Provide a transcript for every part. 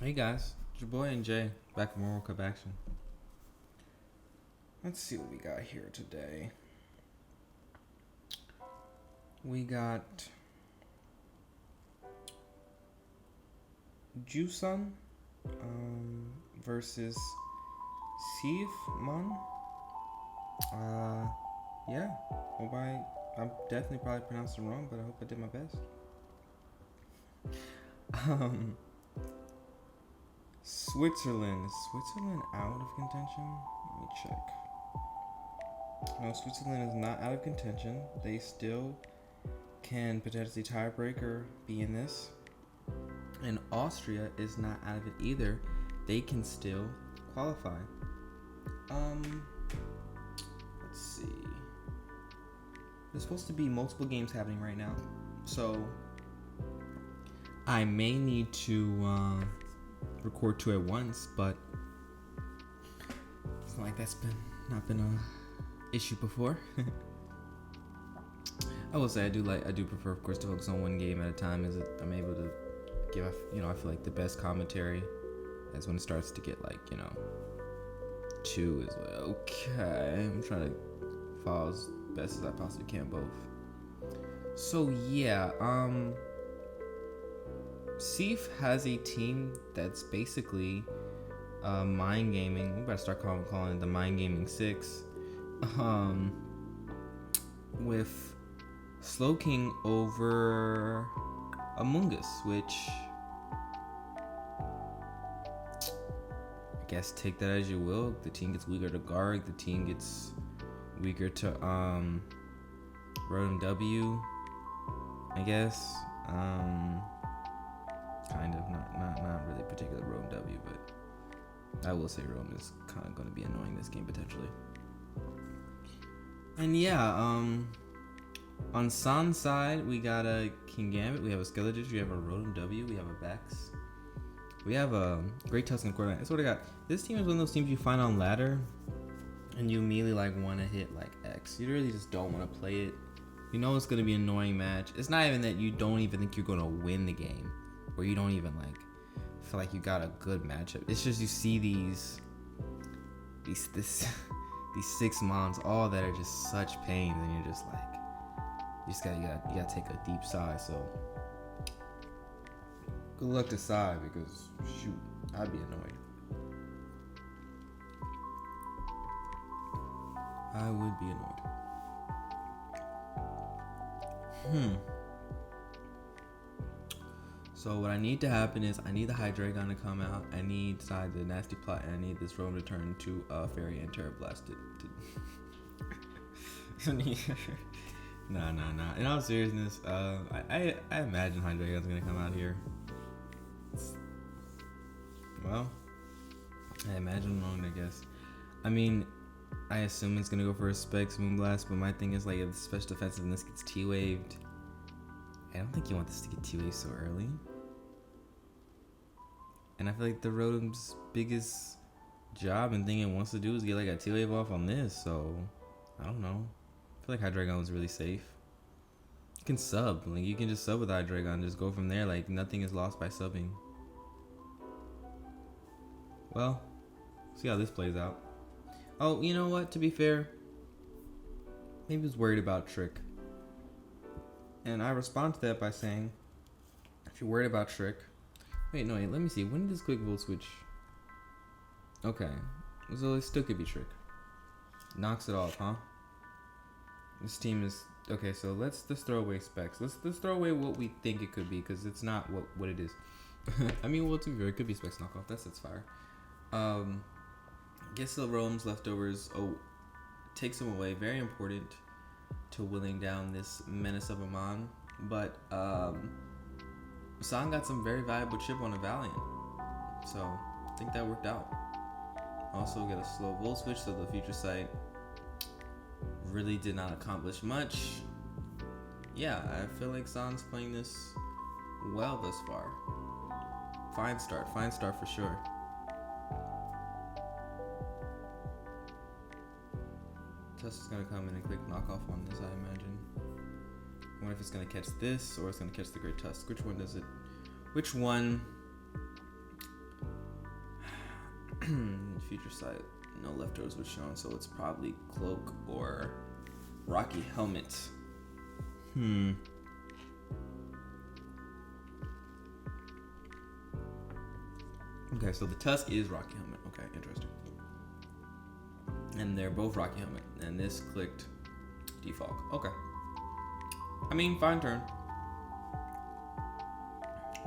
Hey guys, it's your boy NJ back from World Cup action. Let's see what we got here today. We got Jusun versus Smogon. Yeah. I'm definitely probably pronounced it wrong, but I hope I did my best. Um, Switzerland. Is Switzerland out of contention? Let me check. No, Switzerland is not out of contention. They still can potentially tiebreaker be in this. And Austria is not out of it either. They can still qualify. Let's see. There's supposed to be multiple games happening right now, so I may need to record two at once, but it's not like that's not been a issue before. I will say I do prefer, of course, to focus on one game at a time, as I'm able to give, I feel like the best commentary as when it starts to get like, two is like, okay, I'm trying to follow as best as I possibly can both. So yeah, Seif has a team that's basically mind gaming. We better start calling it the mind gaming 6. With Slow King over Among Us, which I guess take that as you will. The team gets weaker to Garg. The team gets weaker to Rotom W, I guess. Kind of not really particular Rotom W, but I will say Rotom is kind of going to be annoying this game potentially. And yeah, on San's side, we got a King Gambit, we have a Skeletor, we have a Rotom W, we have a Vex, we have a Great Tuscan Quarterline. That's what I got. This team is one of those teams you find on ladder, and you immediately want to hit like X. You really just don't want to play it. You know it's gonna be an annoying match. It's not even that you don't even think you're gonna win the game, or you don't even feel like you got a good matchup. It's just you see these 6 mons, all that are just such pain, and you're just like, you gotta take a deep sigh. So good luck to Sai, because shoot, I'd be annoyed. I would be annoyed. So what I need to happen is I need the Hydreigon to come out. I need Sai the Nasty Plot, and I need this Roam to turn to Fairy and Terra Blast Nah. In all seriousness, I imagine Hydreigon's gonna come out here. Well, I imagine wrong, I guess. I mean, I assume it's gonna go for a Specs Moonblast, but my thing is like, if the special defensiveness gets T-waved, I don't think you want this to get T-waved so early. And I feel like the Rotom's biggest job and thing it wants to do is get like a T-wave off on this, so I don't know. I feel like Hydreigon was really safe. You can sub, like you can just sub with Hydreigon, just go from there, like nothing is lost by subbing. Well, see how this plays out. Oh, you know what, to be fair, maybe he was worried about Trick. And I respond to that by saying, if you're worried about Trick, wait, let me see, when did this quick volt switch? Okay, so it still could be Trick. Knocks it off, huh? This team is, okay, so let's just throw away specs. Let's throw away what we think it could be, because it's not what it is. I mean, well, to be fair, it could be specs knockoff, that's fire. Gets the Roam's leftovers, takes him away, very important to willing down this menace of a Mon, but San got some very valuable chip on a Valiant, so I think that worked out. Also get a slow volt switch, so the future sight really did not accomplish much. Yeah, I feel like San's playing this well thus far. Fine start for sure. Tesla's gonna come in and quick knockoff on this, I imagine. I wonder if it's gonna catch this or it's gonna catch the Great Tusk. Which one does it? Which one future sight. No leftovers was shown, so it's probably cloak or rocky helmet. Okay, so the tusk is rocky helmet. Okay, interesting. And they're both rocky helmet. And this clicked defog. Okay. I mean, fine turn.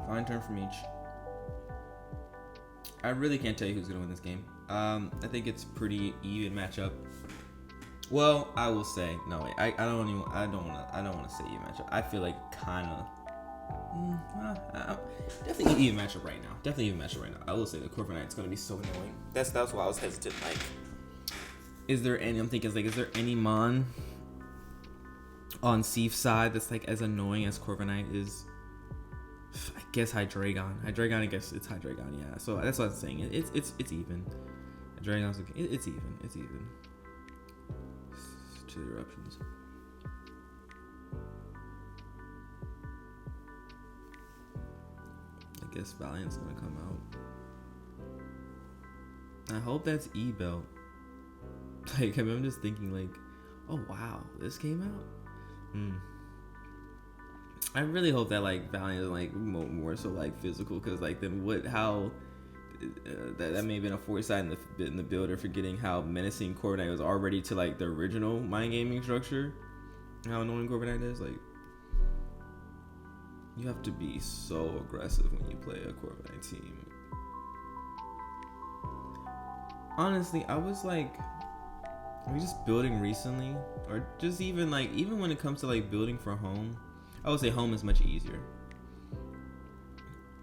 Fine turn from each. I really can't tell you who's gonna win this game. I think it's pretty even matchup. Well, I will say no. Wait, I don't want to say even matchup. I feel like kind of. Definitely even matchup right now. Definitely even matchup right now. I will say the Corviknight Knight's gonna be so annoying. That's why I was hesitant. Like, is there any? I'm thinking like, is there any Mon on Seaf's side that's like as annoying as Corviknight Knight is? I guess Hydreigon. I guess it's Hydreigon. Yeah. So that's what I'm saying. It's even. Hydreigon's okay. It's even. It's even. To the eruptions. I guess Valiant's gonna come out. I hope that's E-Belt. Like, I'm just thinking like, oh wow, this came out. I really hope that like Valiant is like more so like physical, because like then that may have been a foresight in the builder, forgetting how menacing Corviknight was already to like the original mind gaming structure. How annoying Corviknight is. Like, you have to be so aggressive when you play a Corviknight team. Honestly, I was like, are we just building recently, or just even when it comes to like building for home? I would say home is much easier.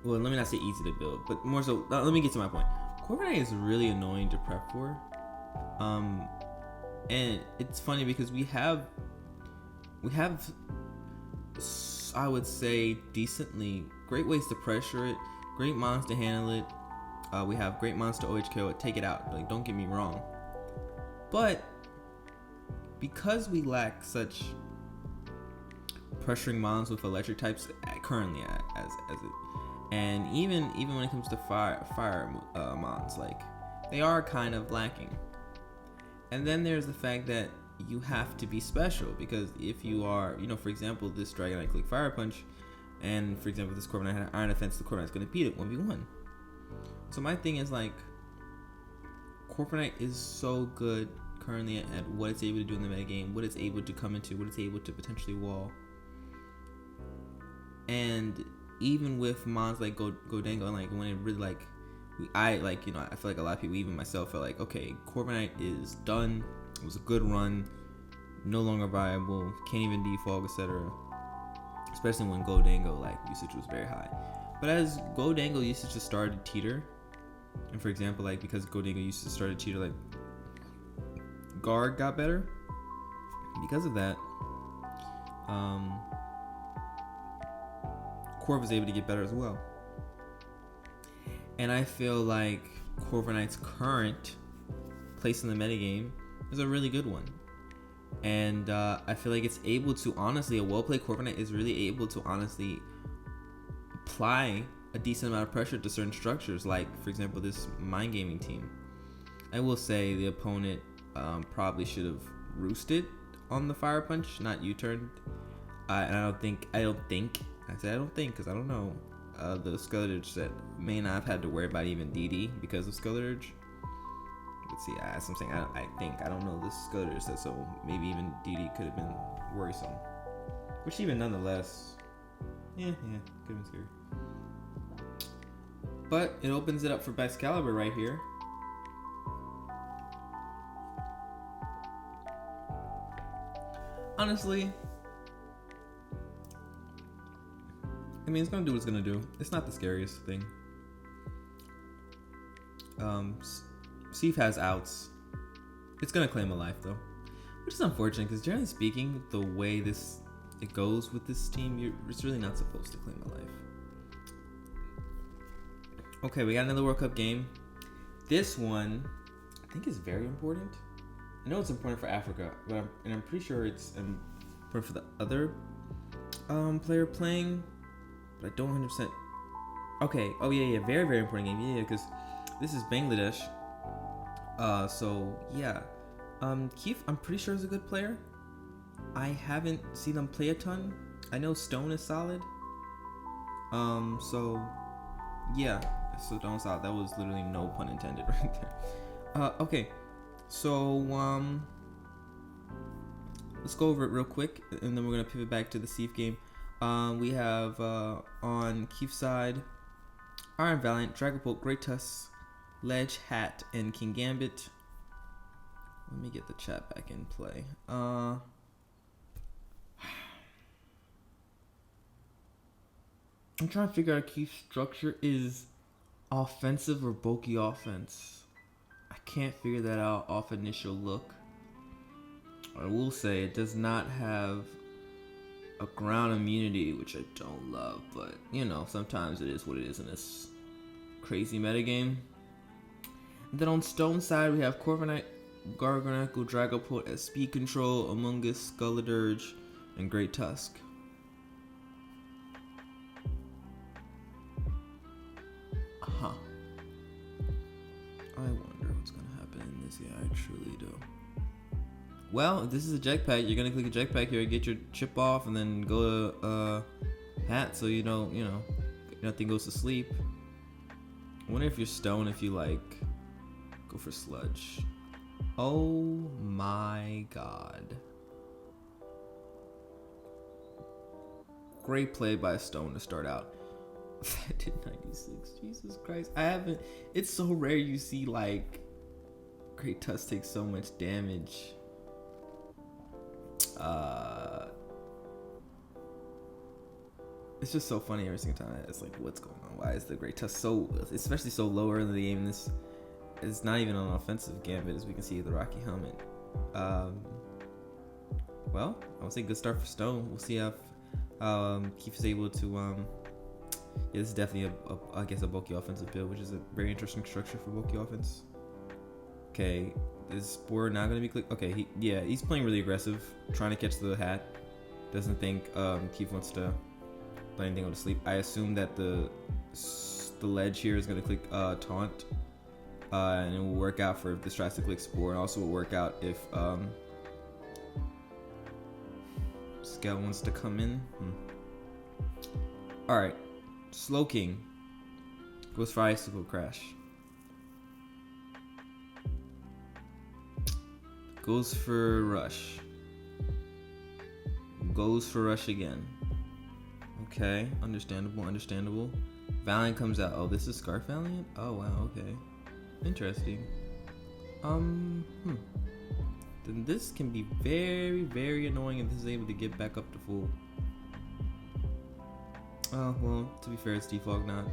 Well, let me not say easy to build, but more so, let me get to my point. Corviknight is really annoying to prep for. And it's funny because we have, I would say, decently great ways to pressure it, great mons to handle it. We have great mons to OHKO it, take it out. Like, don't get me wrong. But because we lack such pressuring mons with electric types currently as it, and even when it comes to fire mons, like, they are kind of lacking. And then there's the fact that you have to be special, because if you are, for example, this Dragonite click Fire Punch, and for example this Corviknight had Iron Defense, the Corviknight's going to beat it 1v1. So my thing is like, Corviknight is so good currently at what it's able to do in the metagame, what it's able to come into, what it's able to potentially wall. And even with mons like Gholdengo, and like when it really like, I feel like a lot of people, even myself, felt like, okay, Corviknight is done. It was a good run, no longer viable, can't even defog, etc. Especially when Gholdengo like usage was very high. But as Gholdengo usage just started to teeter, and for example, like because Gholdengo usage started to teeter, like Guard got better. Because of that, Corv was able to get better as well. And I feel like Corviknight's current place in the metagame is a really good one. And I feel like it's able to, honestly, a well-played Corviknight is really able to honestly apply a decent amount of pressure to certain structures, like, for example, this mind gaming team. I will say the opponent probably should have roosted on the Fire Punch, not U-turned. And I don't think because I don't know. The Skeletorge set may not have had to worry about even DD because of Skeletorge. Let's see, as I'm saying, I don't know this Skeletorge set, so maybe even DD could have been worrisome. Which even nonetheless, yeah, could have been scary. But it opens it up for Excalibur right here. Honestly, I mean, it's gonna do what it's gonna do. It's not the scariest thing. Seaf has outs. It's gonna claim a life though, which is unfortunate because generally speaking, the way it goes with this team, it's really not supposed to claim a life. Okay, we got another World Cup game. This one, I think, is very important. I know it's important for Africa, but I'm pretty sure it's important for the other player playing. But I don't 100%. Okay. Oh yeah. Very very important game. Yeah, because this is Bangladesh So yeah, Keith, I'm pretty sure is a good player. I haven't seen him play a ton. I know Stone is solid. So yeah, so Stone's solid. That was literally no pun intended right there. Okay, so let's go over it real quick, and then we're gonna pivot back to the Steve game. We have on Keith's side, Iron Valiant, Dragapult, Great Tusk, Ledge, Hat, and King Gambit. Let me get the chat back in play. I'm trying to figure out Keith's structure is offensive or bulky offense. I can't figure that out off initial look. I will say it does not have a ground immunity, which I don't love, but you know, sometimes it is what it is in this crazy metagame. And then on Stone side, we have Corviknight, Garganacl, Dragapult as speed control, Amoonguss, Skulladurge, and Great Tusk. Huh. I wonder what's gonna happen in this. Yeah, I truly do. Well, if this is a jetpack, you're gonna click a jetpack here, get your chip off, and then go to Hat, so you don't, you know, nothing goes to sleep. I wonder if you're Stone, if you like go for Sludge. Oh my god. Great play by Stone to start out. That did 96. Jesus Christ. It's so rare you see like Great Tusk take so much damage. It's just so funny every single time. It's like, what's going on? Why is the Great Tusk so, especially so lower in the game? This is not even an offensive gambit, as we can see the Rocky Helmet. Well, I would say good start for Stone. We'll see if Keith is able to. Yeah, this is definitely I guess a bulky offensive build, which is a very interesting structure for bulky offense. Okay, is Spore not gonna be click? Okay, he's playing really aggressive, trying to catch the Hat. Doesn't think Keith wants to let anything go to sleep. I assume that the Ledge here is gonna click Taunt, and it will work out for if this tries to click Spore, and also will work out if Scout wants to come in. All right, Slowking goes for Icicle Crash. Goes for Rush. Goes for Rush again. Okay, understandable. Valiant comes out. Oh, this is Scarf Valiant? Oh, wow, okay. Interesting. Then this can be very, very annoying if this is able to get back up to full. Oh, well, to be fair, it's Defog, not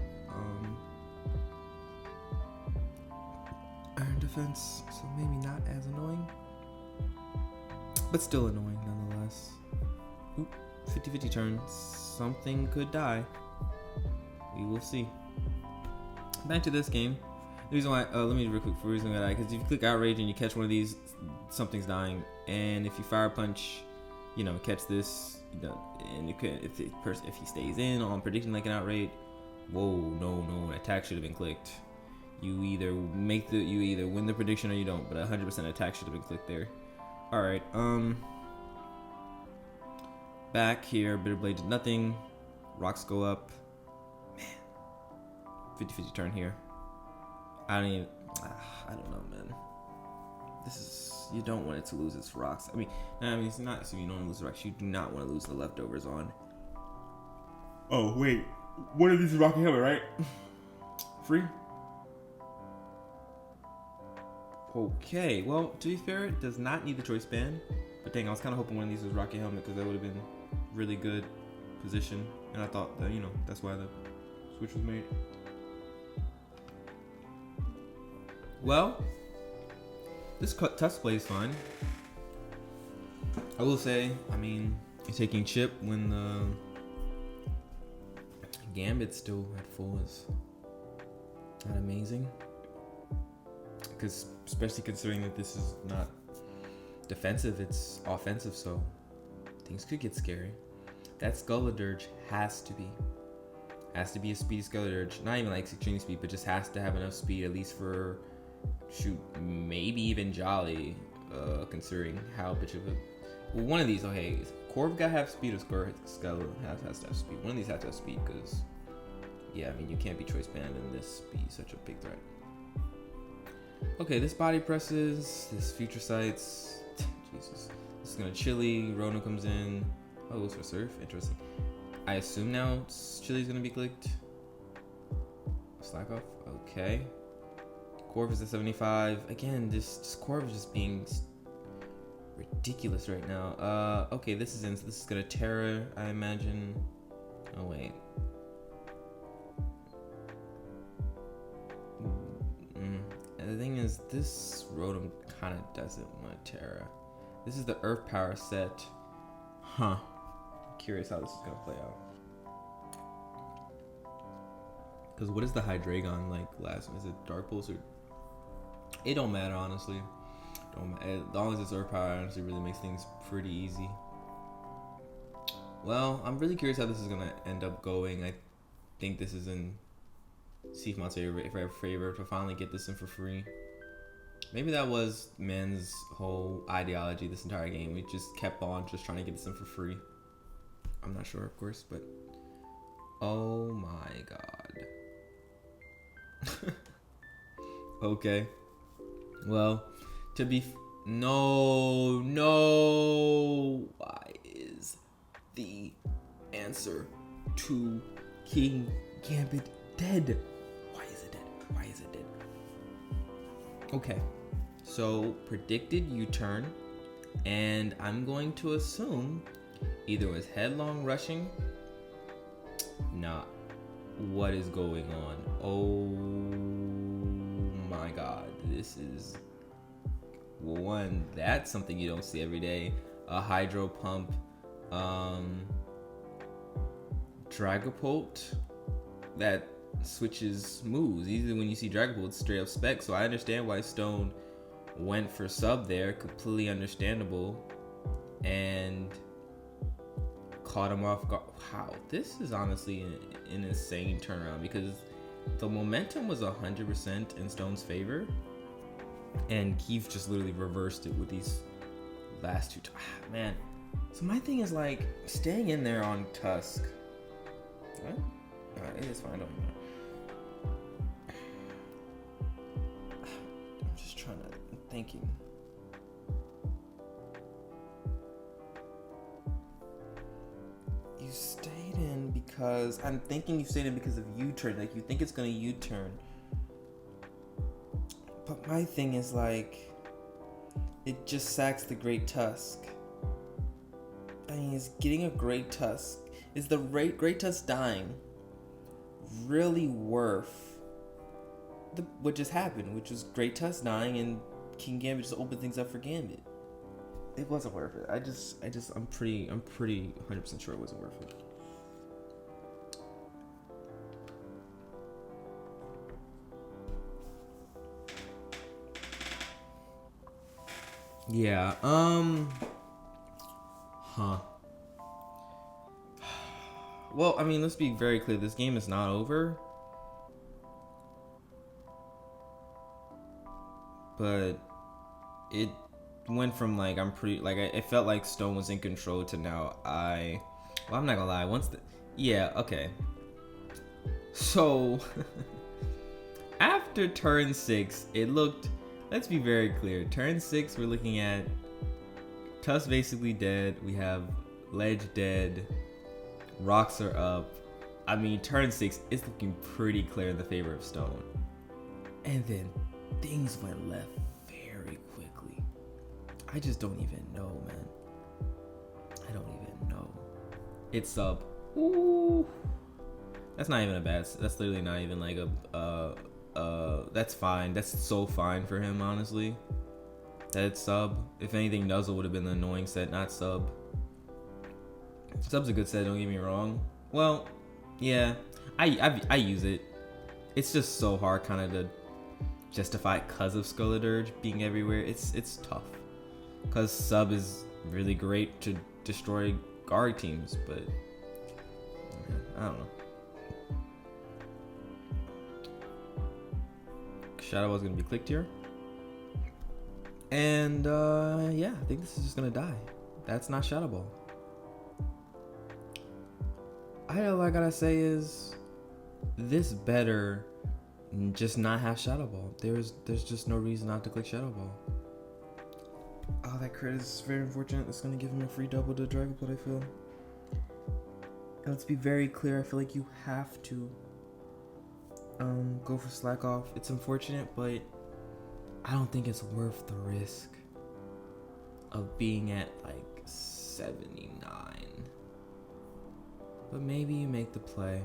Iron Defense, so maybe not as annoying. But still annoying nonetheless. Oop, 50-50 turn. Something could die. We will see. Back to this game. The reason why, let me real quick for the reason why, because if you click Outrage and you catch one of these, something's dying. And if you Fire Punch, you know, catch this, you know, and you could, if he stays in on predicting like an Outrage, whoa, no, attack should have been clicked. You either win the prediction or you don't, but 100% attack should have been clicked there. All right, back here, Bitter Blade did nothing. Rocks go up. Man, 50-50 turn here. I don't know, man. This is, you don't want it to lose its rocks. I mean, it's not so you don't lose the rocks. You do not want to lose the leftovers on. Oh wait, one of these is Rocky Helmet, right? Free. Okay, well, to be fair, it does not need the choice band. But dang, I was kind of hoping one of these was Rocky Helmet because that would have been really good position. And I thought that, you know, that's why the switch was made. Well, this Tusk play is fine. I will say, I mean, you're taking chip when the Gambit's still at full is not amazing. Because especially considering that this is not defensive, it's offensive, so things could get scary. That Skulladurge has to be a speedy Skulladurge. Not even like extreme speed, but just has to have enough speed at least for shoot, maybe even Jolly, considering how bitch of a... Well, one of these, okay, Corv gotta have speed or Skeleton has to have speed. One of these has to have speed, because, yeah, I mean, you can't be choice banned and this be such a big threat. Okay, this body presses, this future sights, Jesus. This is gonna chili, Rona comes in. Oh, it goes for surf, interesting. I assume now chili's gonna be clicked. Slack off, okay. Corv is at 75. Again, this Corv is just being ridiculous right now. Okay, this is gonna Terra, I imagine. Oh wait. And the thing is, this Rotom kind of doesn't want Terra. This is the Earth Power set. Huh. Curious how this is gonna play out. Because what is the Hydreigon like last one? Is it Dark Pulse or... It don't matter, honestly. As long as it's Earth Power, honestly really makes things pretty easy. Well, I'm really curious how this is gonna end up going. I think this is in Seafmont's favor to finally get this in for free. Maybe that was Man's whole ideology this entire game. We just kept on just trying to get this in for free. I'm not sure, of course, but... Oh my god. Okay. Well, to be... No. Why is the answer to King Gambit dead? Why is it dead? Okay. So, predicted U-turn. And I'm going to assume either it was headlong rushing. Nah. What is going on? Oh my god. This is... One, that's something you don't see every day. A Hydro Pump. Dragapult. That switches moves. Usually when you see Dragapult, it's straight up spec. So I understand why Stone went for sub there. Completely understandable. And caught him off guard. Wow, this is honestly an insane turnaround because the momentum was 100% in Stone's favor, and Keith just literally reversed it with these last two. Man, so my thing is like staying in there on Tusk. What? It is fine. I don't know. I'm just trying to thinking. You stayed in because I'm thinking you stayed in because of U-turn. Like you think it's gonna U-turn. But my thing is like, it just sacks the Great Tusk. I mean, is getting a Great Tusk, is the Great Tusk dying really worth what just happened, which was Great Tusk dying and King Gambit just opened things up for Gambit? It wasn't worth it. I'm pretty 100% sure it wasn't worth it. Yeah, well, I mean, let's be very clear. This game is not over. But it went from like, it felt like Stone was in control to now well, I'm not gonna lie. Yeah, okay. So, after turn 6, it looked... Let's be very clear. Turn 6, we're looking at Tusk basically dead. We have Ledge dead. Rocks are up. I mean, turn 6 is looking pretty clear in the favor of Stone. And then things went left very quickly. I just don't even know, man. I don't even know. It's sub. Ooh. That's not even a bad... That's literally not even like a... that's fine. That's so fine for him, honestly. That's sub. If anything, Nuzzle would have been the annoying set, not sub. Sub's a good set, don't get me wrong. Well, yeah, I use it. It's just so hard kind of to justify it because of Skeledirge being everywhere. It's tough. Because sub is really great to destroy guard teams, but I don't know. Shadow Ball is gonna be clicked here. And yeah, I think this is just gonna die. That's not Shadow Ball. All I gotta say is this better just not have Shadow Ball. There's just no reason not to click Shadow Ball. Oh, that crit is very unfortunate. It's gonna give him a free double to Dragapult, I feel. And let's be very clear, I feel like you have to go for Slack Off. It's unfortunate, but I don't think it's worth the risk of being at like 79. But maybe you make the play.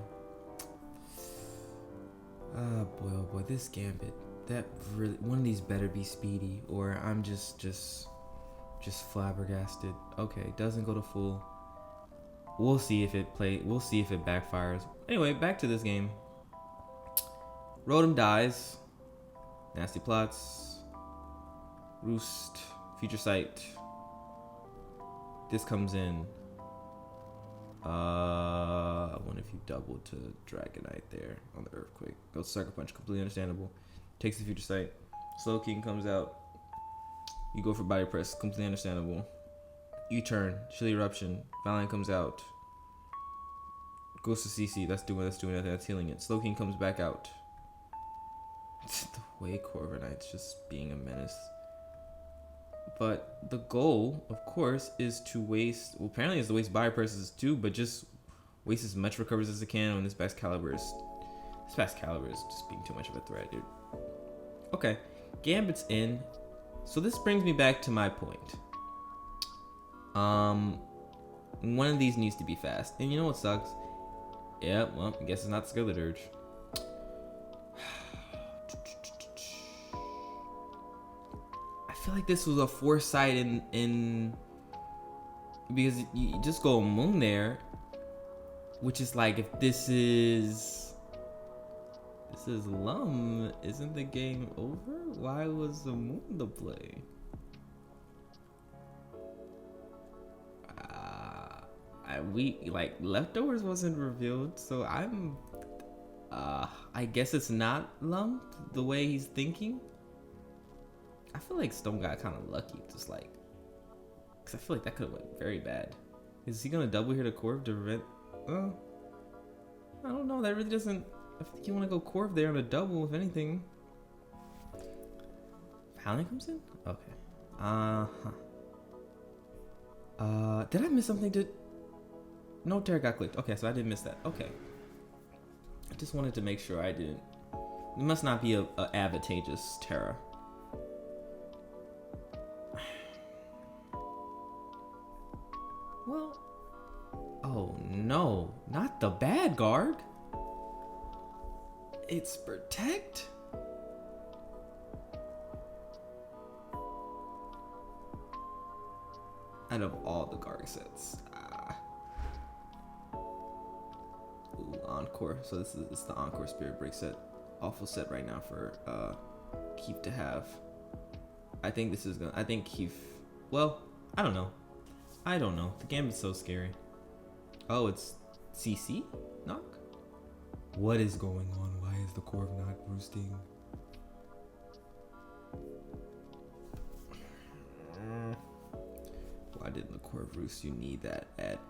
Oh boy, this Gambit. That really, one of these better be speedy, or I'm just flabbergasted. Okay, doesn't go to full. We'll see if it backfires. Anyway, back to this game. Rotom dies. Nasty Plots. Roost. Future Sight. This comes in. I wonder if you double to Dragonite there on the Earthquake. Goes Sucker Punch, completely understandable. Takes the Future Sight. Slowking comes out. You go for Body Press, completely understandable. U-turn, Chilly Eruption. Valiant comes out. Goes to CC, that's doing nothing, that's healing it. Slowking comes back out. The way Corviknight's just being a menace. But the goal, of course, is to waste, well, apparently it's to waste Body Presses too, but just waste as much recovers as it can when this Bass Caliber is just being too much of a threat, dude. Okay, Gambit's in. So this brings me back to my point. One of these needs to be fast. And you know what sucks? Yeah, well, I guess it's not Skillset Urge. I feel like this was a foresight in because you just go Moon there, which is like, if this is Lum, isn't the game over? Why was the Moon the play? Leftovers wasn't revealed, so I guess it's not Lum the way he's thinking. I feel like Stone got kind of lucky, just like, because I feel like that could have went very bad. Is he gonna double here to Corv to prevent? I don't know. That really doesn't. I think you want to go Corv there on a double, if anything. Howling comes in? Okay. Did I miss something? No, Terra got clicked. Okay, so I didn't miss that. Okay. I just wanted to make sure I didn't. It must not be a advantageous Terra. Well, oh no, not the bad guard. It's Protect. Out of all the guard sets, ooh, Encore. So this is the Encore Spirit Break set. Awful set right now for Keith to have. I think this is gonna. I think Keith. Well, I don't know. The Gambit's so scary. Oh, it's CC knock. What is going on? Why is the Corv not roosting? Why didn't the Corv roost? You need that at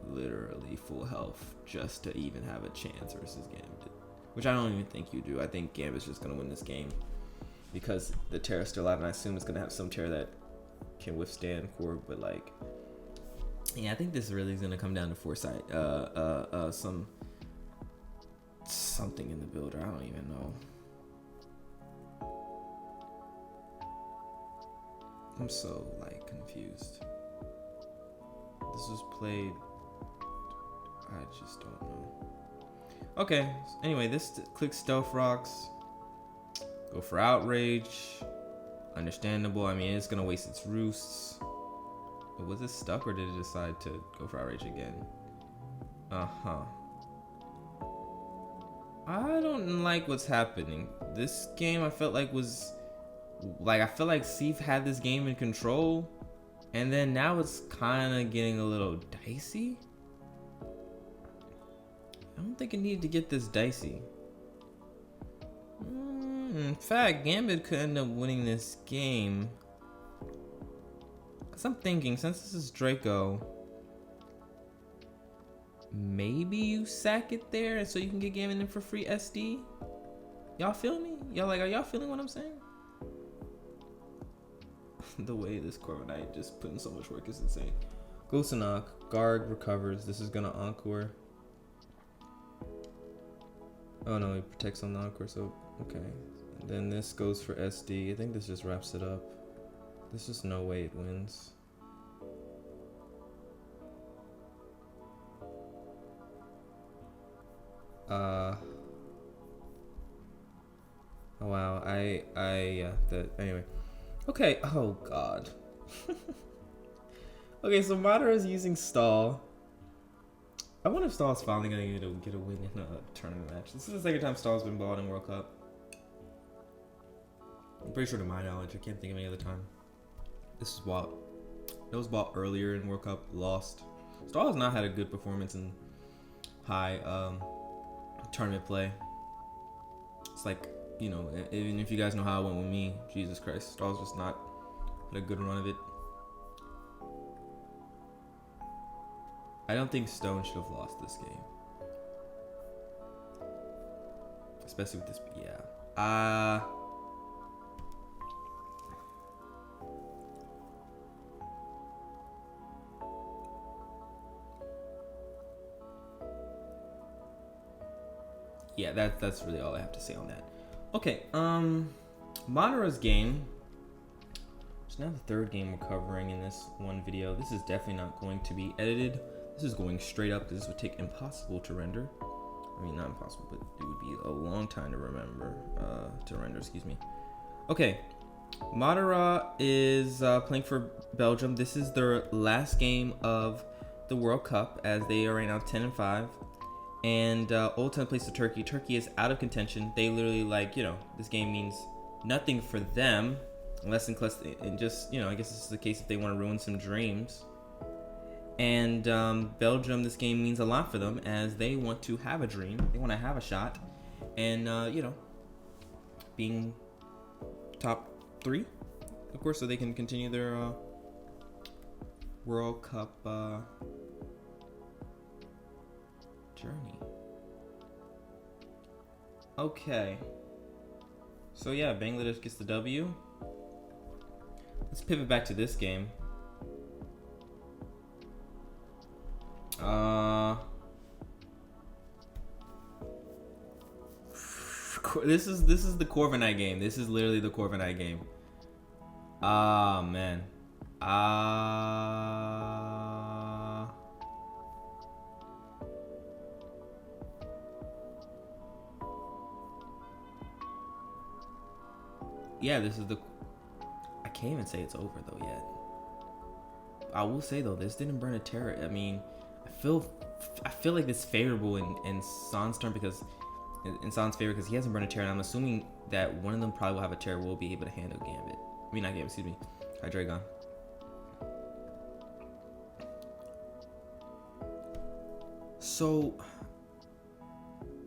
literally full health just to even have a chance versus Gambit, which I don't even think you do. I think Gambit's just gonna win this game because the Terra's still out, and I assume it's gonna have some Terra that can withstand Corv, but like, yeah, I think this really is gonna come down to foresight. Something in the builder. I don't even know. I'm so like confused. This was played. I just don't know. Okay. Anyway, this clicks Stealth Rocks. Go for Outrage. Understandable. I mean, it's gonna waste its roosts. But was it stuck, or did it decide to go for Outrage again? I don't like what's happening. This game I felt like was like, I feel like Seif had this game in control, and then now it's kind of getting a little dicey. I don't think it needed to get this dicey. In fact, Gambit could end up winning this game. Because I'm thinking, since this is Draco, maybe you sack it there so you can get Gambit in for free SD? Y'all feel me? Are y'all feeling what I'm saying? The way this Corviknight just put in so much work is insane. Ghost and knock. Guard recovers. This is gonna Encore. Oh no, he protects on the Encore, so okay. And then this goes for SD. I think this just wraps it up. There's just no way it wins. Oh wow, yeah, anyway. Okay, oh god. Okay, so Madara is using Stall. I wonder if Stall's finally gonna get a win in a tournament match. This is the second time Stall's been bought in World Cup. I'm pretty sure to my knowledge, I can't think of any other time. This is bought. It was bought earlier in World Cup, lost. Stall has not had a good performance in high tournament play. It's like, you know, even if you guys know how it went with me, Jesus Christ, Stall's just not had a good run of it. I don't think Stone should have lost this game. Especially with this, yeah. Yeah, that's really all I have to say on that. Okay, Madara's game. It's now the third game we're covering in this one video. This is definitely not going to be edited. This is going straight up. This would take impossible to render. I mean, not impossible, but it would be a long time to render, excuse me. Okay, Madara is playing for Belgium. This is their last game of the World Cup, as they are right now 10-5. And Ultan plays to Turkey. Turkey is out of contention. They literally, like, you know, this game means nothing for them. Unless and just, you know, I guess this is the case if they want to ruin some dreams. And Belgium, this game means a lot for them, as they want to have a dream. They want to have a shot. And, you know, being top 3, of course, so they can continue their World Cup journey. Okay. So, yeah, Bangladesh gets the W. Let's pivot back to this game. This is the Corviknight game. This is literally the Corviknight game. Ah, man. Yeah, this is the... I can't even say it's over though yet. I will say though, this didn't burn a terror. I mean, I feel like it's favorable in San's turn, because in San's favor, because he hasn't burned a terror, and I'm assuming that one of them probably will have a terror, will be able to handle Gambit. I mean, not Gambit, excuse me. Hydreigon. So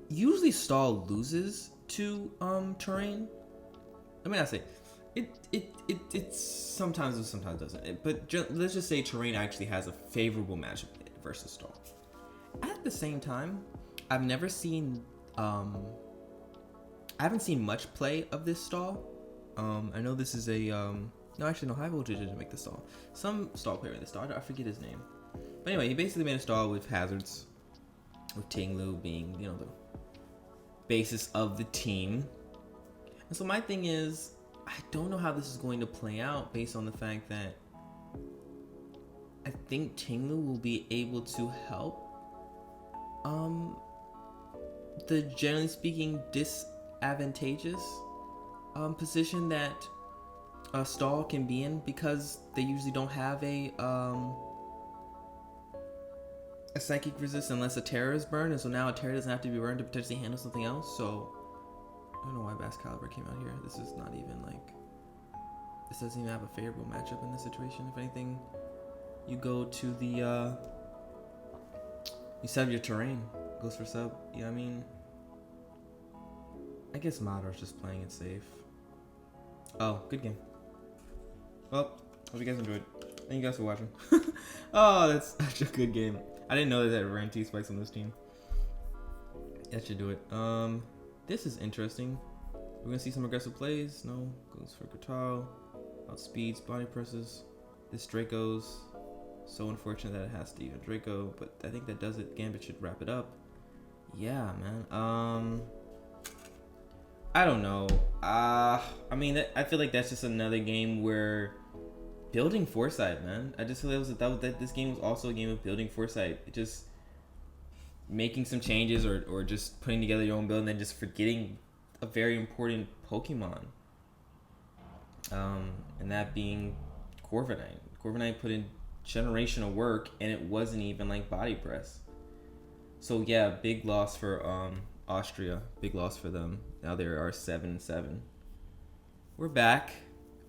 usually Stall loses to terrain. I mean, I say it sometimes doesn't. But let's just say terrain actually has a favorable matchup versus Stall. At the same time, I've never seen I haven't seen much play of this Stall. I know this is a no, actually no, High Voltage didn't make the Stall. Some Stall player made the Stall. I forget his name. But anyway, he basically made a Stall with hazards, with Tinglu being, you know, the basis of the team. And so my thing is, I don't know how this is going to play out, based on the fact that I think Tinglu will be able to help the, generally speaking, disadvantageous position that Stall can be in, because they usually don't have a psychic resist unless a Terra is burned, and so now a Terra doesn't have to be burned to potentially handle something else. So I don't know why Bass Caliber came out here. This is not even like, this doesn't even have a favorable matchup in this situation. If anything, you go to the you sub your terrain, goes for sub. You know what I mean? I guess Madara's just playing it safe. Oh, good game. Well, hope you guys enjoyed. Thank you guys for watching. Oh, that's such a good game. I didn't know that there were anti-spikes on this team. That should do it. This is interesting. We're gonna see some aggressive plays. No, goes for Guitar. Outspeeds, body presses. This Draco's so unfortunate that it has to even Draco, but I think that does it. Gambit should wrap it up. Yeah, man. I don't know. I mean, I feel like that's just another game where building foresight, man. I just feel that this game was also a game of building foresight. Just making some changes or just putting together your own build and then just forgetting a very important Pokemon. And that being Corviknight. Corviknight put in generational work and it wasn't even like body press. So yeah, big loss for Austria. Big loss for them. Now they are 7-7. We're back.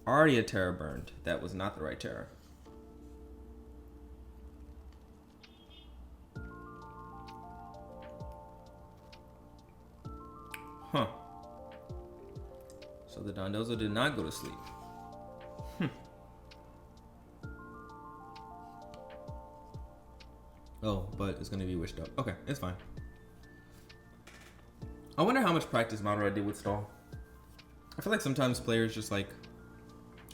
Already a Terra burned. That was not the right Terra. Huh. So the Dondozo did not go to sleep. Oh, but it's going to be wished up. Okay, it's fine. I wonder how much practice Madara did with stall. I feel like sometimes players just like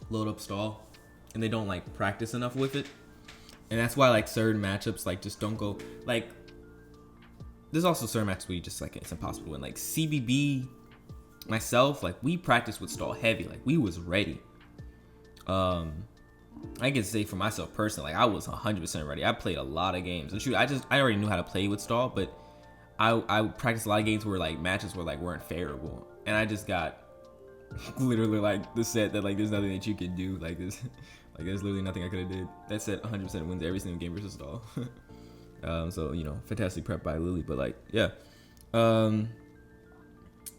load up stall and they don't like practice enough with it. And that's why like certain matchups like just don't go like there's also certain matches where you just like it's impossible to win. Like CBB, myself, like we practiced with stall heavy. Like we was ready. I can say for myself personally, like I was 100% ready. I played a lot of games. And shoot, I already knew how to play with stall, but I practiced a lot of games where like matches were like weren't favorable, and I just got literally like the set that like there's nothing that you can do like this. Like there's literally nothing I could have did. That set 100% wins every single game versus stall. So you know, fantastic prep by Lily, but like yeah,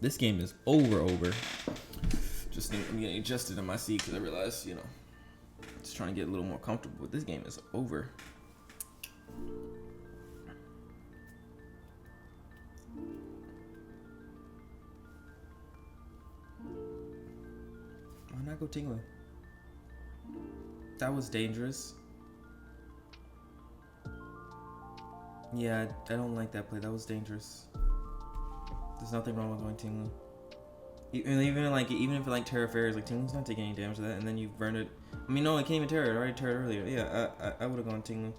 this game is over. Just think I'm getting adjusted in my seat because I realized you know. Just trying to get a little more comfortable, but this game is over. Why not go Tingler? That was dangerous. Yeah, I don't like that play. That was dangerous. There's nothing wrong with going Tingler. Even if like Terra Fairies, like Tinglu's not taking any damage to that, and then you've burned it. I mean, no, I can't even Terra. It already Terra earlier. Yeah, I would have gone Tinglu.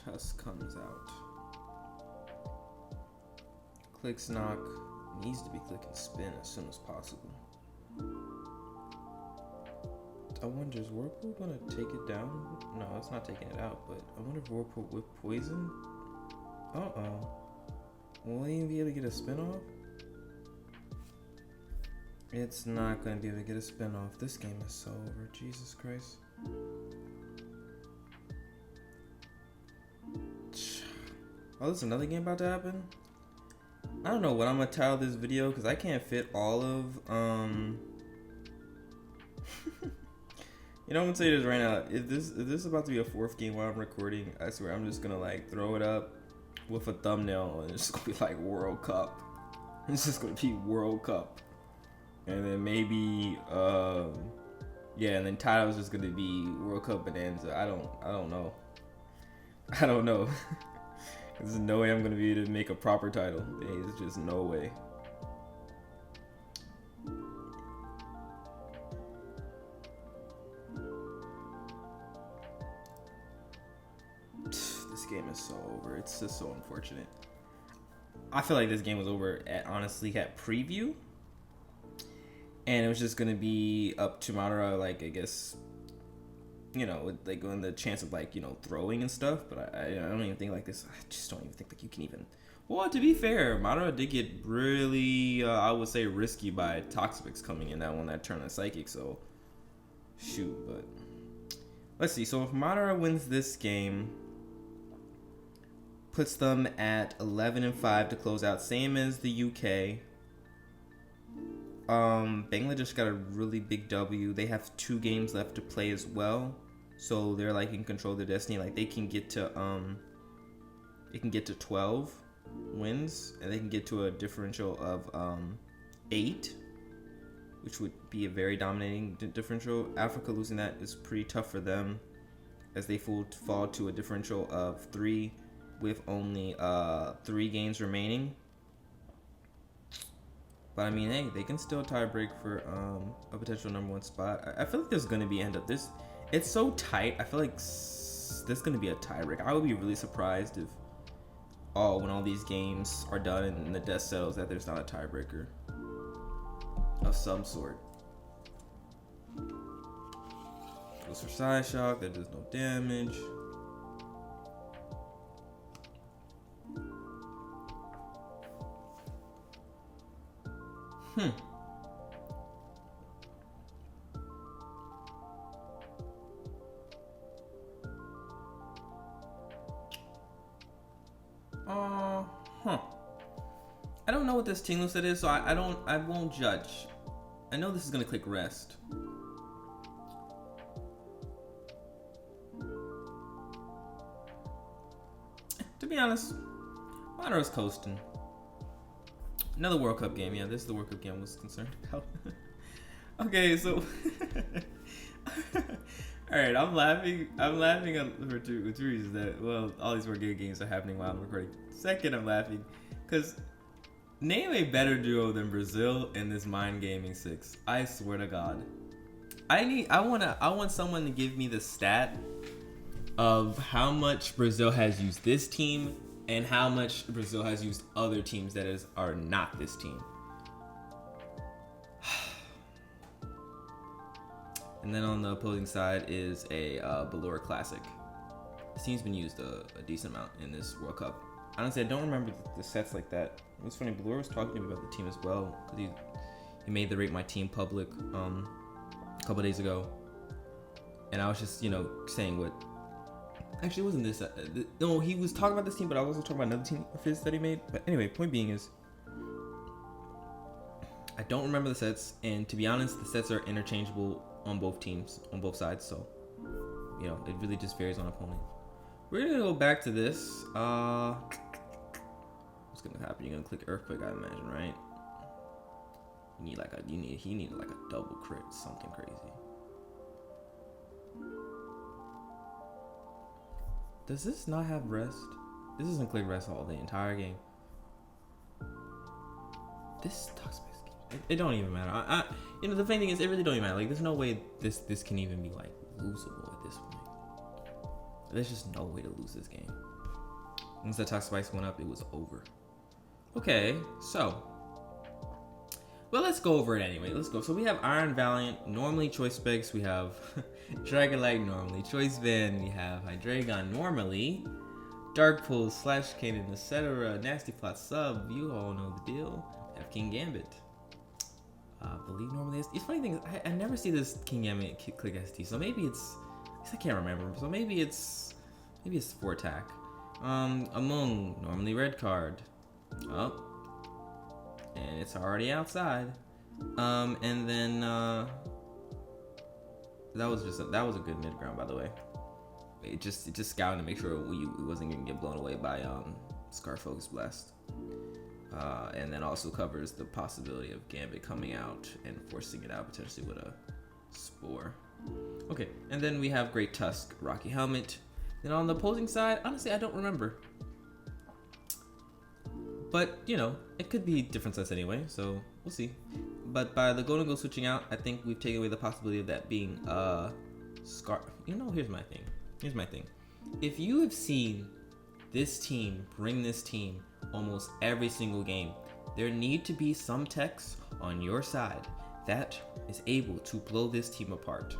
Tusk comes out. Clicks knock. Needs to be clicking spin as soon as possible. I wonder, is Whirlpool gonna take it down? No, it's not taking it out, but I wonder if Whirlpool with poison? Uh-oh. Will he even be able to get a spin off? It's not gonna be able to get a spin off. This game is so over. Jesus Christ. Oh, there's another game about to happen? I don't know what I'm gonna title this video because I can't fit all of You know, I'm gonna tell you this right now. If this is about to be a fourth game while I'm recording, I swear I'm just gonna like throw it up with a thumbnail and it's gonna be like World Cup. It's just gonna be World Cup. And then maybe yeah, and then title's just gonna be World Cup Bonanza. I don't know. I don't know. There's no way I'm gonna be able to make a proper title. There's just no way. This game is so over. It's just so unfortunate. I feel like this game was over at preview, and it was just gonna be up to Madara, like I guess, you know, with like on the chance of like, you know, throwing and stuff. But I don't even think like this. I just don't even think like you can even. Well, to be fair, Madara did get really, I would say, risky by Toxapex coming in that turn on Psychic. So, shoot, but Let's see. So if Madara wins this game, puts them at 11-5 to close out, same as the UK. Bangladesh got a really big W. They have 2 games left to play as well, so they're like in control of their destiny. Like they can get to 12 wins, and they can get to a differential of 8, which would be a very dominating differential. Africa losing that is pretty tough for them, as they fall to a differential of 3 with only 3 games remaining. But I mean, hey, they can still tie break for a potential #1 spot. I feel like there's gonna be this. It's so tight. I feel like there's gonna be a tiebreak. I would be really surprised if, when all these games are done and the dust settles, that there's not a tiebreaker of some sort. Goes for side shock. That does no damage. I don't know what this team set is, so I won't judge. I know this is gonna click rest. To be honest, Madara's coasting. Another World Cup game. Yeah, this is the World Cup game I was concerned about. Okay, so all right, I'm laughing for two reasons. That, well, all these World Cup games are happening while I'm recording. Second, I'm laughing because name a better duo than Brazil in this Mind Gaming 6. I swear to God. I want someone to give me the stat of how much Brazil has used this team and how much Brazil has used other teams that are not this team. And then on the opposing side is a Ballora Classic. This team's been used a decent amount in this World Cup. Honestly, I don't remember the sets like that. It was funny, Ballora was talking to me about the team as well, because he made the Rate My Team public a couple days ago. And I was just, saying what... Actually, it wasn't this. No, he was talking about this team, but I was also talking about another team of his that he made. But anyway, point being is, I don't remember the sets, and to be honest, the sets are interchangeable on both teams, on both sides. So, it really just varies on opponent. We're gonna go back to this. What's gonna happen? You're gonna click Earthquake, I imagine, right? He needed like a double crit, something crazy. Does this not have rest? This doesn't click rest all the entire game. This talks about this game. It don't even matter. The funny thing is, it really don't even matter. Like, there's no way this can even be like losable at this point. There's just no way to lose this game. Once that Toxic Spice went up, it was over. Okay, so. Well, let's go over it anyway. Let's go. So we have Iron Valiant, normally Choice Specs. We have Dragonite, normally Choice Band. We have Hydreigon, normally Dark Pulse, Slash Cannon, etc. Nasty Plot Sub. You all know the deal. We have King Gambit. I believe normally it's funny thing is I never see this King Gambit click ST. So maybe it's, I can't remember. So maybe it's 4 attack. Among, normally red card. Oh. And it's already outside. And then that was a good mid ground, by the way. It just scouting to make sure it wasn't gonna get blown away by Scar Focus Blast. And then also covers the possibility of Gambit coming out and forcing it out potentially with a Spore. Okay, and then we have Great Tusk, Rocky Helmet. Then on the opposing side, honestly, I don't remember. But, it could be different sets anyway, so we'll see. But by the Golden Go switching out, I think we've taken away the possibility of that being Scar. Here's my thing. If you have seen this team bring this team almost every single game, there need to be some techs on your side that is able to blow this team apart.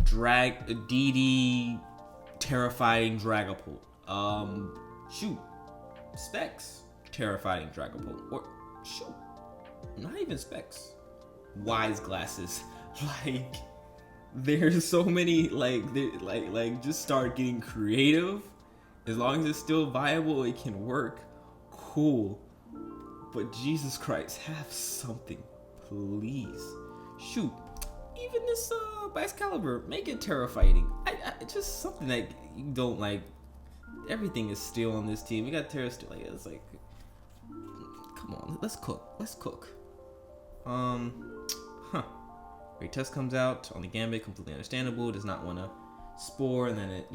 DD, terrifying Dragapult. Specs, terrifying Dragapult. Or not even Specs. Wise Glasses. Like, There's so many like just start getting creative. As long as it's still viable, it can work. Cool. But Jesus Christ, have something, please. Shoot, even this Excalibur, make it terra fighting. I just something that you don't like. Everything is still on this team. We got terra still. Like it's like, come on, let's cook. Let's cook. Great test comes out on the Gambit, completely understandable. Does not want to spore, and then it,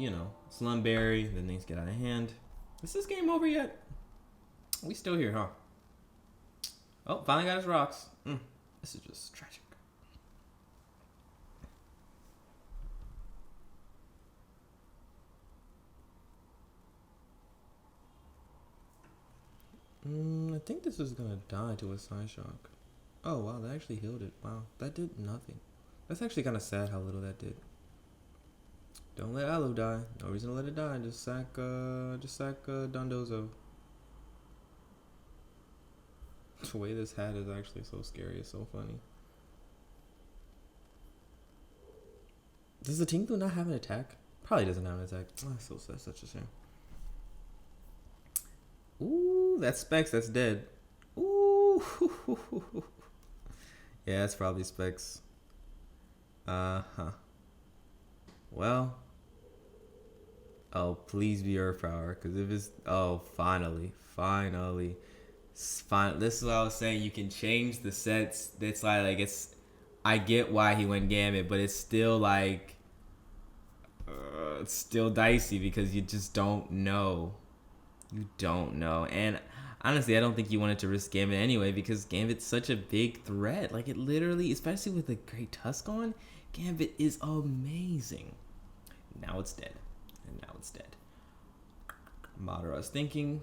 Slumberry. Then things get out of hand. Is this game over yet? We still here, huh? Oh, finally got his rocks. This is just tragic. I think this is gonna die to a side shock. Oh wow, that actually healed it. Wow, that did nothing. That's actually kind of sad how little that did. Don't let Alu die. No reason to let it die. Just sack Dondozo. The way this hat is actually so scary. It's so funny. Does the Tinku not have an attack? Probably doesn't have an attack. Oh, so sad. Such a shame. Ooh, that's Specs. That's dead. Ooh. Yeah, it's probably Specs. Well. Oh, please be Earth Power. Because if it's... Oh, finally. This is what I was saying. You can change the sets. It's like it's... I get why he went Gambit, but it's still like... it's still dicey because you just don't know. You don't know. And honestly, I don't think you wanted to risk Gambit anyway because Gambit's such a big threat. Like, it literally, especially with the Great Tusk on, Gambit is amazing. Now it's dead. And now it's dead. Madara's thinking.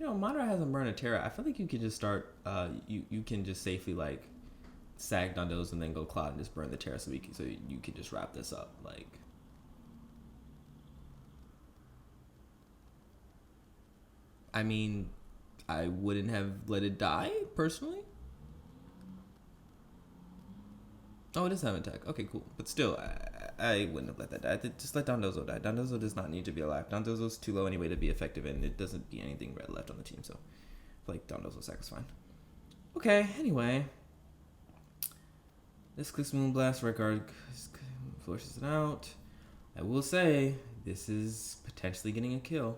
Madara hasn't burned a Terra. I feel like you can just start, you can just safely, like, sag Dondos and then go Cloud and just burn the Terra so you can just wrap this up. Like, I mean, I wouldn't have let it die, personally. Oh, it does have an attack. Okay, cool. But still, I wouldn't have let that die. Just let Dondozo die. Dondozo does not need to be alive. Dondozo's too low anyway to be effective, and it doesn't be anything red left on the team, so I feel like Dondozo's sack is fine. Okay, anyway. This clicks Moonblast, Red Guard flushes it out. I will say, this is potentially getting a kill.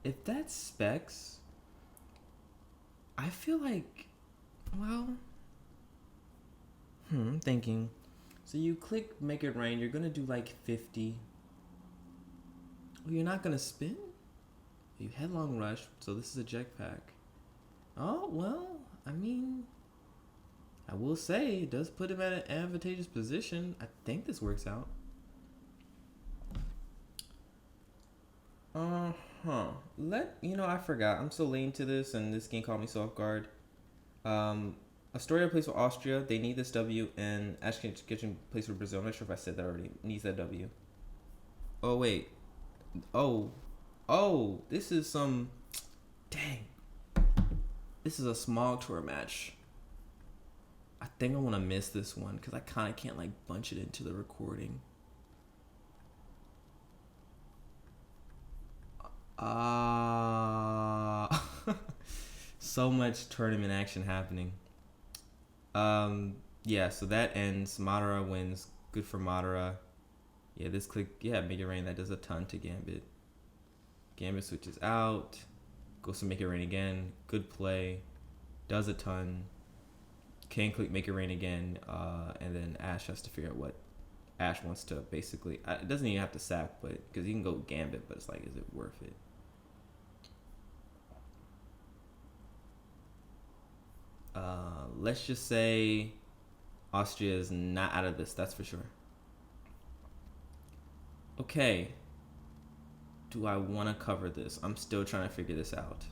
If that's Specs... I feel like, well, I'm thinking. So you click Make It Rain, you're going to do like 50. Oh, you're not going to spin? You Headlong Rush, so this is a jetpack. Oh, well, I mean, I will say, it does put him at an advantageous position. I think this works out. I forgot. I'm so late into this, and this game caught me so off guard. Astoria plays for Austria. They need this W, and Ashton Kitchen plays for Brazil. I'm not sure if I said that already. Needs that W. Oh, wait. Oh, this is some... Dang. This is a small tour match. I think I want to miss this one, because I kind of can't, like, bunch it into the recording. So much tournament action happening. Yeah, so that ends. Madara wins. Good for Madara. Yeah, this click, Make It Rain, that does a ton to Gambit. Gambit switches out. Goes to Make It Rain again. Good play. Does a ton. Can click Make It Rain again. And then Ash has to figure out what Ash wants to basically... It doesn't even have to sack, but because he can go Gambit, but it's like, is it worth it? Let's just say Austria is not out of this, that's for sure. Okay. Do I want to cover this? I'm still trying to figure this out.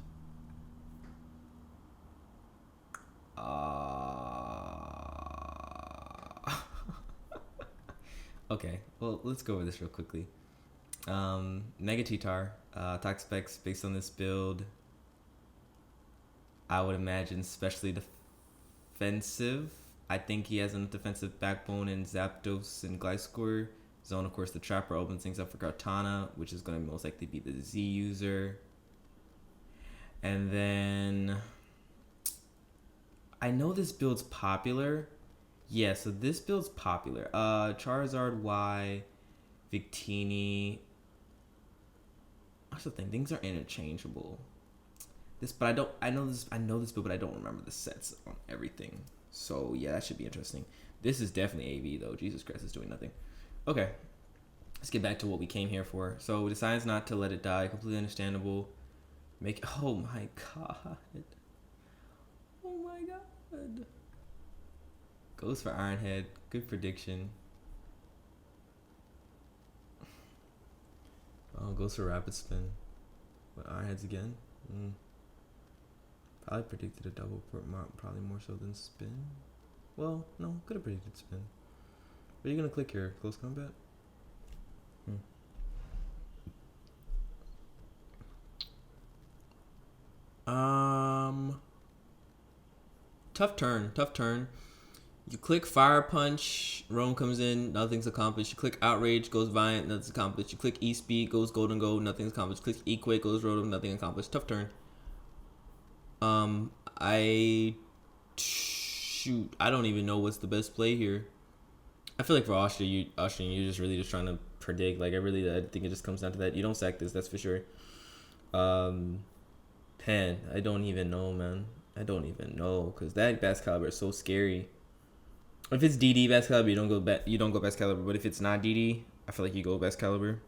Okay, well, let's go over this real quickly. Mega T-Tar. Attack specs based on this build. I would imagine especially defensive. I think he has a defensive backbone in Zapdos and Gliscor. Zone, of course, the Trapper opens things up for Kartana, which is going to most likely be the Z user. And then I know this build's popular. Yeah, so this build's popular. Charizard Y, Victini. That's the thing. Things are interchangeable. I know this build, but I don't remember the sets on everything. So yeah, that should be interesting. This is definitely AV though. Jesus Christ, it's doing nothing. Okay, let's get back to what we came here for. So we decides not to let it die. Completely understandable. Oh my god. Oh my god. Goes for Ironhead. Good prediction. Oh, goes for Rapid Spin. What, Ironheads again? Probably predicted a double, probably more so than spin. Well, no, could have predicted spin. What are you gonna click here? Close combat? Tough turn. You click Fire Punch, Roam comes in, nothing's accomplished. You click Outrage, goes Violent, nothing's accomplished. You click E-Speed, goes Golden Go, nothing's accomplished. Click Equate, goes Rotom, nothing accomplished. Tough turn. I don't even know what's the best play here. I feel like for Austrian, you're just really just trying to predict. Like I think it just comes down to that. You don't sack this, that's for sure. Pen, I don't even know, man. I don't even know because that Bass Caliber is so scary. If it's DD Bass Caliber, you don't go Bass Caliber. But if it's not DD, I feel like you go Bass Caliber.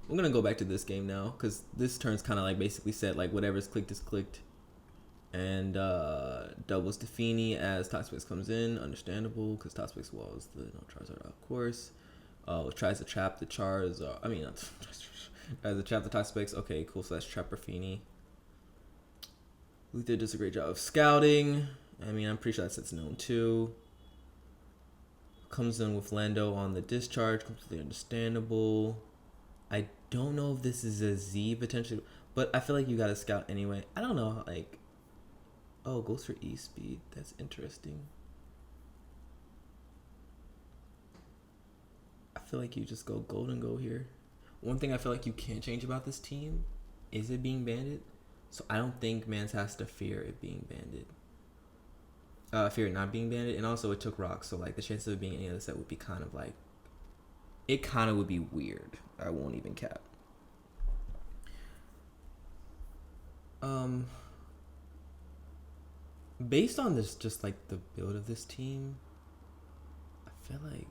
I'm gonna go back to this game now because this turn's kind of like basically set. Like whatever's clicked is clicked, and doubles Defini as Toxapex comes in. Understandable because Toxapex was the Charizard, of course. Tries to trap the Charizard. Tries to trap the Toxapex. Okay, cool. So that's Trapper Fini. Luther does a great job of scouting. I mean, I'm pretty sure that set's known too. Comes in with Lando on the discharge. Completely understandable. I don't know if this is a Z potentially, but I feel like you gotta scout anyway. I don't know, like, oh, goes for E-Speed. That's interesting. I feel like you just go Golden Go here. One thing I feel like you can't change about this team is it being banded. So I don't think Mans has to fear it being banded. Fear it not being banded, and also it took rocks, so like the chances of it being any other set would be kind of like, it kind of would be weird. I won't even cap. Based on this, just like the build of this team, I feel like,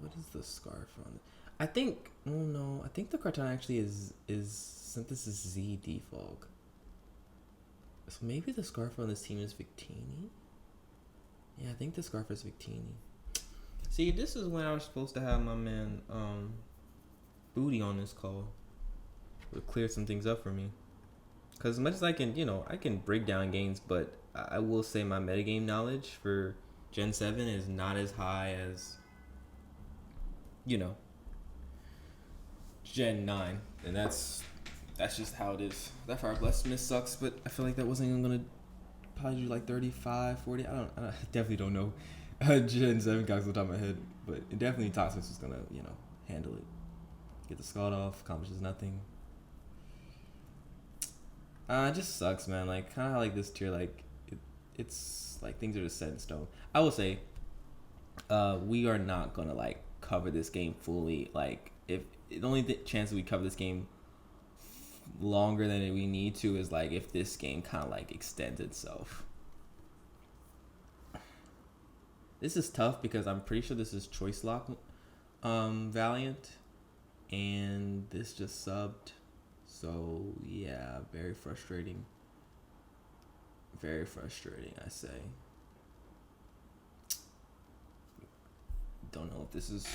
what is the scarf on? I think, oh no, I think the Kartana actually is Synthesis Z defog. So maybe the scarf on this team is Victini? Yeah, I think the scarf is Victini. See, this is when I was supposed to have my man Booty on this call. It would clear some things up for me. Because as much as I can, I can break down games, but I will say my metagame knowledge for Gen 7 is not as high as, Gen 9. And that's just how it is. That Fire Blessed sucks, but I feel like that wasn't even going to probably do like 35, 40. I definitely don't know Gen 7 calcs on the top of my head, but it definitely Toxapex is going to, handle it. Get the Scald off, accomplishes nothing. It just sucks, man. Like, kind of how, like, this tier, like, it's, like, things are just set in stone. I will say, we are not going to, like, cover this game fully. Like, if the only chance we cover this game longer than we need to is, like, if this game kind of, like, extends itself. This is tough because I'm pretty sure this is Choice Lock Valiant. And this just subbed. So, yeah, very frustrating. Very frustrating, I say. Don't know if this is...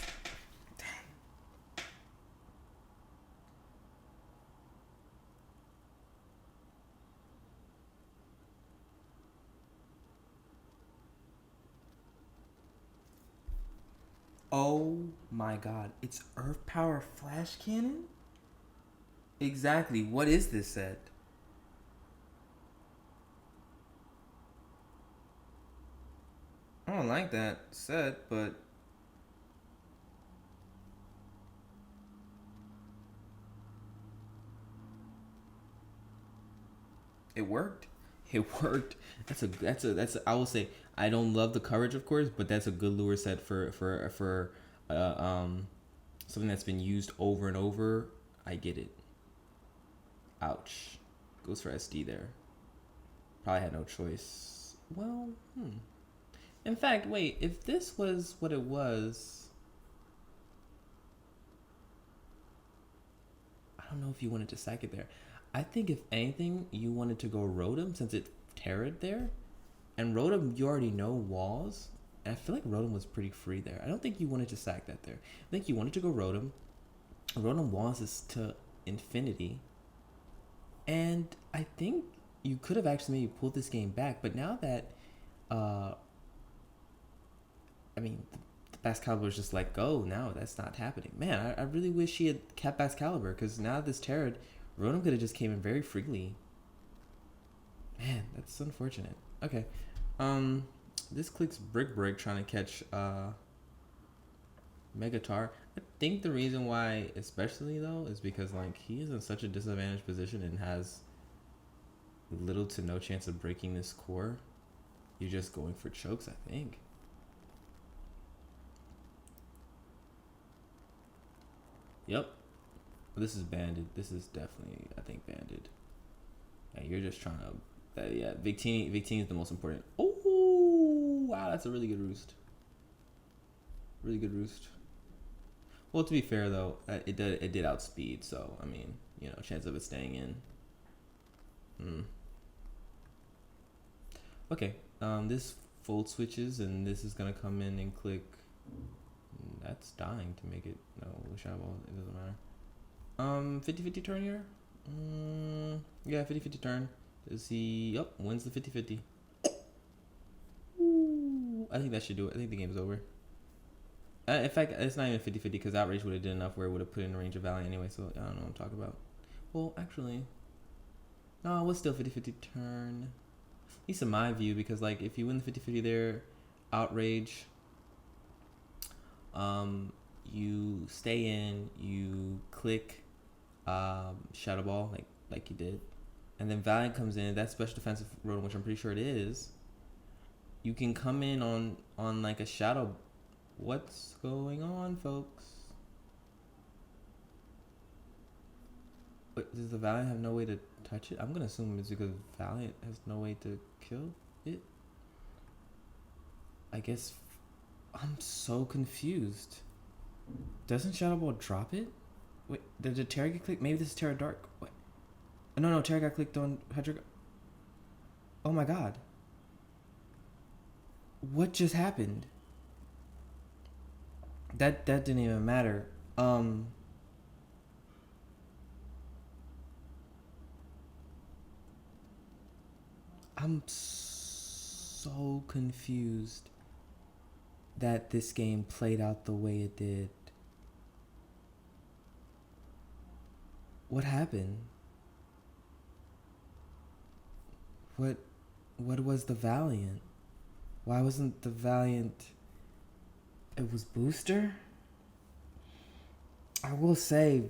Oh my god. It's Earth Power Flash Cannon? Exactly. What is this set? I don't like that set, but it worked. It worked. That's a I will say I don't love the coverage of course, but that's a good lure set for something that's been used over and over. I get it. Ouch. Goes for SD there. Probably had no choice. Well, in fact, wait, if this was what it was, I don't know if you wanted to sack it there. I think if anything, you wanted to go Rotom since it terrored there. And Rotom, you already know walls. And I feel like Rotom was pretty free there. I don't think you wanted to sack that there. I think you wanted to go Rotom. Rotom walls is to infinity. And I think you could have actually maybe pulled this game back. But now that, I mean, the Excalibur is just let go. Now that's not happening. Man, I really wish he had kept Excalibur because now this terrored, Rotom could have just came in very freely. Man, that's unfortunate. Okay. This clicks Brick Break trying to catch Megatar. I think the reason why especially though is because like he is in such a disadvantaged position and has little to no chance of breaking this core. You're just going for chokes, I think. Yep. This is banded. This is definitely, I think, banded. Yeah, you're just trying to. Yeah, Victini is the most important. Oh, wow, that's a really good roost. Really good roost. Well, to be fair though, it did outspeed. So I mean, you know, chance of it staying in. Okay. This fold switches, and this is gonna come in and click. That's dying to make it. No, Shadow Ball. It doesn't matter. 50-50 turn here. Yeah, 50-50 turn. Does he? Yep, wins the 50-50. Ooh, I think that should do it. I think the game's over. In fact, it's not even 50-50 because Outrage would have did enough where it would have put in range of Valley anyway. So I don't know what I'm talking about. Well, actually, no, it was still 50-50 turn. At least in my view, because like if you win the 50-50 there, Outrage. You stay in, you click Shadow Ball like you did, and then Valiant comes in. That's special defensive Rotom, which I'm pretty sure it is. You can come in on like a Shadow. What's going on, folks? Wait, does the Valiant have no way to touch it? I'm gonna assume it's because Valiant has no way to kill it. I guess I'm so confused. Doesn't Shadow Ball drop it? Wait, did Terra get clicked? Maybe this is Terra Dark. What? No, Terra got clicked on Hydro. Oh my god. What just happened? That didn't even matter. I'm so confused that this game played out the way it did. What happened? What was the Valiant? Why wasn't the Valiant? It was Booster? I will say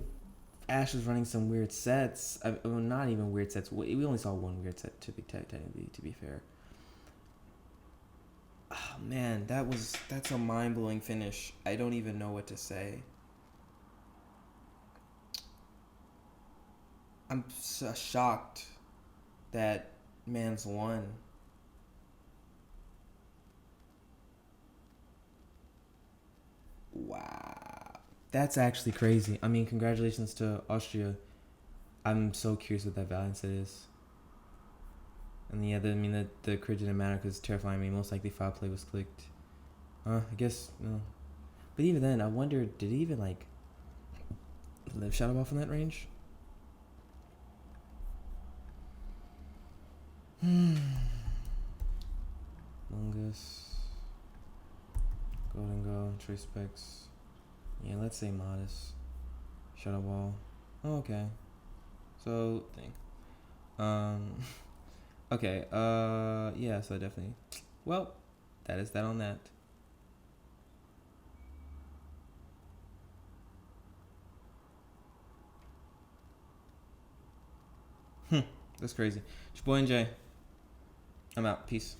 Ash was running some weird sets. Well, not even weird sets. We only saw one weird set to be technically, to be fair. Oh man, that's a mind-blowing finish. I don't even know what to say. I'm so shocked that man's won. Wow. That's actually crazy. I mean, congratulations to Austria. I'm so curious what that Valiant set is. And yeah, the crit didn't matter because Terrifying Me, most likely foul play was clicked. I guess, no. But even then, I wonder, did he even, like, live Shadow Ball from that range? Mungus. Golden Go, Trace Specs. Yeah, let's say modest. Shadow Ball. Oh, okay. So, thing. Okay, yeah, so definitely. Well, that is that on that. That's crazy. It's your boy NJ. I'm out. Peace.